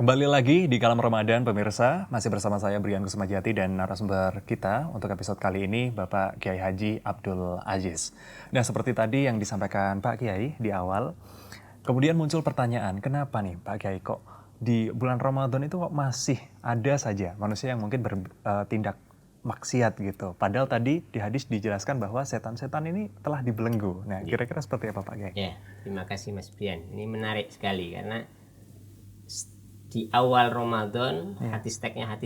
Kembali lagi di Kalam Ramadan pemirsa, masih bersama saya Brian Kusumajati dan narasumber kita untuk episode kali ini Bapak Kiai Haji Abdul Aziz. Nah seperti tadi yang disampaikan Pak Kiai di awal, kemudian muncul pertanyaan, kenapa nih Pak Kiai kok di bulan Ramadan itu kok masih ada saja manusia yang mungkin bertindak maksiat gitu. Padahal tadi di hadis dijelaskan bahwa setan-setan ini telah dibelenggu. Nah kira-kira seperti apa Pak Kiai? Ya, terima kasih Mas Brian. Ini menarik sekali karena di awal Ramadan, hadis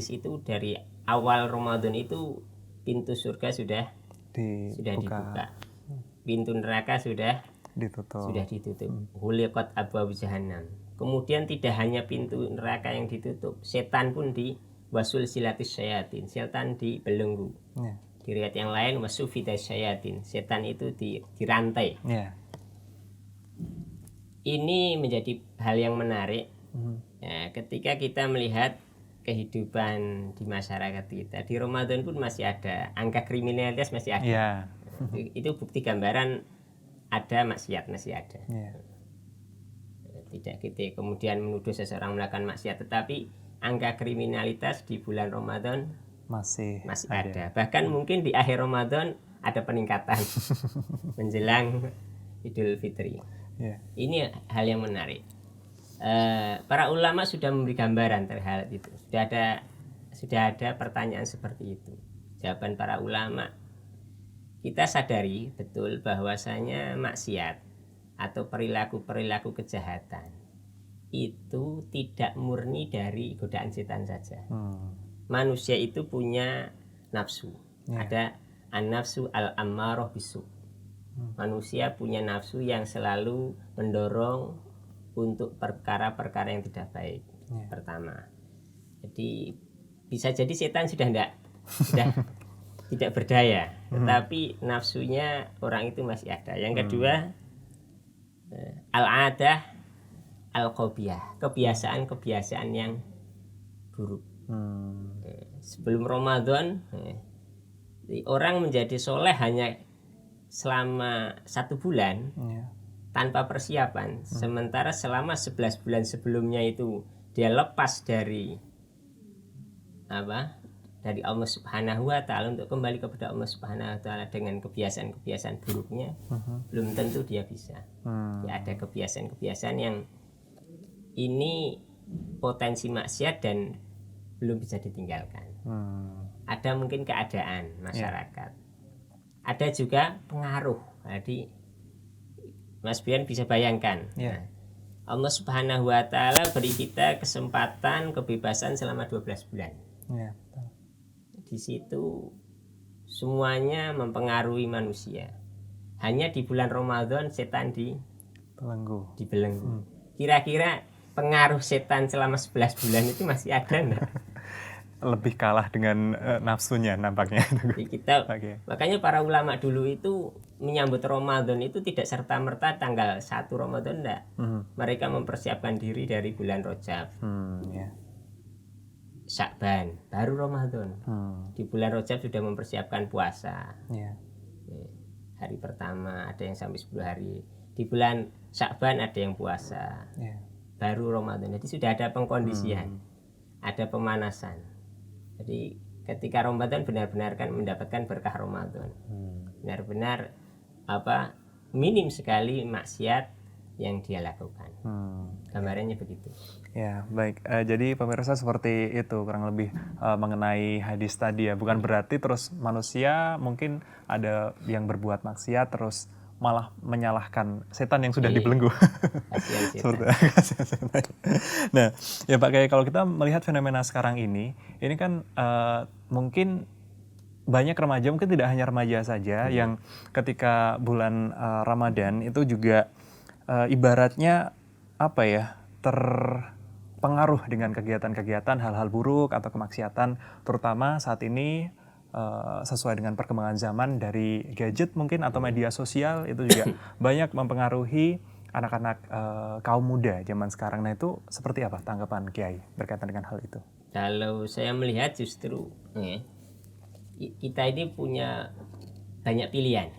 itu dari awal Ramadan itu pintu surga sudah dibuka. Pintu neraka sudah ditutup. Huliqat abwaab jahannam. Kemudian tidak hanya pintu neraka yang ditutup, setan pun di wasul silatis syayatin, setan dibelenggu. Di riwayat yang lain wasufidas syayatin, setan itu dirantai. Ini menjadi hal yang menarik. Ya, ketika kita melihat kehidupan di masyarakat kita, di Ramadan pun masih ada angka kriminalitas, masih ada. Itu bukti gambaran ada maksiat, masih ada. Tidak kita kemudian menuduh seseorang melakukan maksiat, tetapi angka kriminalitas di bulan Ramadan masih ada. Bahkan mungkin di akhir Ramadan ada peningkatan menjelang Idul Fitri. Ini hal yang menarik. Para ulama sudah memberi gambaran terhadap itu. Sudah ada pertanyaan seperti itu. Jawaban para ulama, kita sadari betul bahwasanya maksiat atau perilaku kejahatan itu tidak murni dari godaan setan saja. Manusia itu punya nafsu. Ada an-nafsu al-ammarah bisu. Manusia punya nafsu yang selalu mendorong untuk perkara-perkara yang tidak baik. Pertama, jadi bisa jadi setan sudah tidak berdaya, tetapi nafsunya orang itu masih ada. Yang kedua, al-adah al-qobiyah, kebiasaan yang buruk. Sebelum Ramadan, orang menjadi soleh hanya selama 1 bulan tanpa persiapan. Sementara selama 11 bulan sebelumnya itu dia lepas dari Allah Subhanahu wa taala untuk kembali kepada Allah Subhanahu wa taala dengan kebiasaan-kebiasaan buruknya, belum tentu dia bisa. Ya, ada kebiasaan-kebiasaan yang ini potensi maksiat dan belum bisa ditinggalkan. Ada mungkin keadaan masyarakat. Ada juga pengaruh. Jadi Mas Brian bisa bayangkan, Allah Subhanahu wa taala beri kita kesempatan kebebasan selama 12 bulan. Di situ semuanya mempengaruhi manusia. Hanya di bulan Ramadan setan dibelenggu. Kira-kira pengaruh setan selama 11 bulan itu masih ada enggak? Lebih kalah dengan nafsunya nampaknya. Makanya para ulama dulu itu menyambut Ramadan itu tidak serta-merta tanggal 1 Ramadan enggak. Mereka mempersiapkan diri dari bulan Rajab. Sya'ban, baru Ramadan. Di bulan Rajab sudah mempersiapkan puasa. Hari pertama ada yang sampai 10 hari. Di bulan Sya'ban ada yang puasa. Baru Ramadan. Jadi sudah ada pengkondisian. Ada pemanasan. Jadi ketika Ramadan benar-benar kan mendapatkan berkah Ramadan. Benar-benar minim sekali maksiat yang dia lakukan. Gambarannya begitu. Ya, baik. Jadi pemirsa seperti itu kurang lebih mengenai hadis tadi ya. Bukan berarti terus manusia mungkin ada yang berbuat maksiat terus malah menyalahkan setan yang sudah dibelenggu. Nah, ya Pak Kiai, kalau kita melihat fenomena sekarang ini kan mungkin banyak remaja, mungkin tidak hanya remaja saja yang ketika bulan Ramadan itu juga ibaratnya terpengaruh dengan kegiatan-kegiatan hal-hal buruk atau kemaksiatan, terutama saat ini sesuai dengan perkembangan zaman dari gadget mungkin atau media sosial itu juga banyak mempengaruhi anak-anak kaum muda zaman sekarang. Nah itu seperti apa tanggapan Kiai berkaitan dengan hal itu? Kalau saya melihat justru kita ini punya banyak pilihan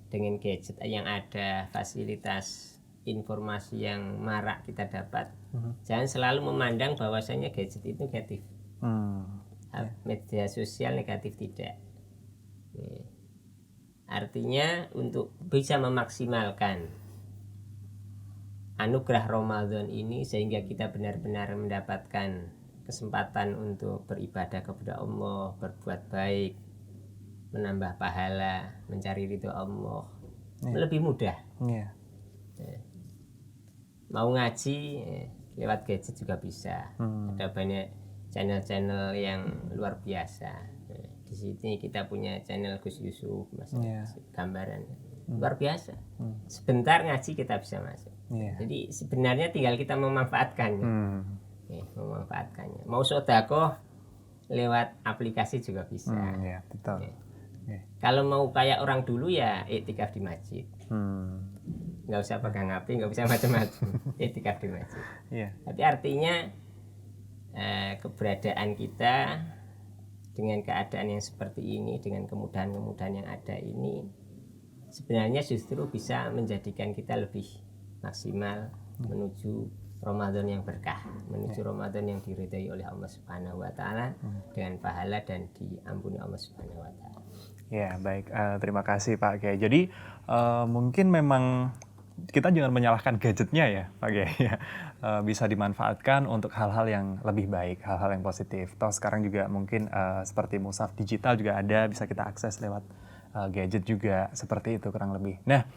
dengan gadget yang ada, fasilitas informasi yang marak kita dapat, jangan selalu memandang bahwasanya gadget itu negatif. Media sosial negatif tidak. Artinya untuk bisa memaksimalkan anugerah Ramadan ini sehingga kita benar-benar mendapatkan kesempatan untuk beribadah kepada Allah, berbuat baik, menambah pahala, mencari ridho Allah, lebih mudah. Mau ngaji lewat gadget juga bisa. Ada banyak channel-channel yang luar biasa. Di sini kita punya channel Gus Yusuf, gambaran luar biasa. Sebentar ngaji kita bisa masuk. Jadi sebenarnya tinggal kita memanfaatkannya. Memanfaatkannya. Mau sedekah lewat aplikasi juga bisa. Betul. Kalau mau kayak orang dulu ya iktikaf di masjid. Nggak usah pegang HP, nggak usah macam-macam. Iktikaf di masjid. Tapi artinya keberadaan kita dengan keadaan yang seperti ini, dengan kemudahan-kemudahan yang ada ini, sebenarnya justru bisa menjadikan kita lebih maksimal menuju Ramadan yang berkah, menuju Ramadan yang diridhai oleh Allah Subhanahu wa taala dengan pahala dan diampuni Allah Subhanahu wa taala. Ya, baik. Terima kasih Pak Kiai. Jadi mungkin memang kita jangan menyalahkan gadgetnya ya Pak Kiai. Bisa dimanfaatkan untuk hal-hal yang lebih baik, hal-hal yang positif. Toh sekarang juga mungkin seperti mushaf digital juga ada, bisa kita akses lewat gadget juga, seperti itu kurang lebih. Nah,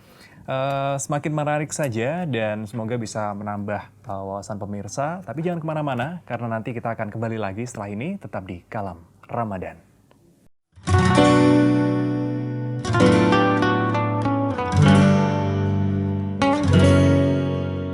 semakin menarik saja dan semoga bisa menambah wawasan pemirsa. Tapi jangan kemana-mana karena nanti kita akan kembali lagi setelah ini, tetap di Kalam Ramadan.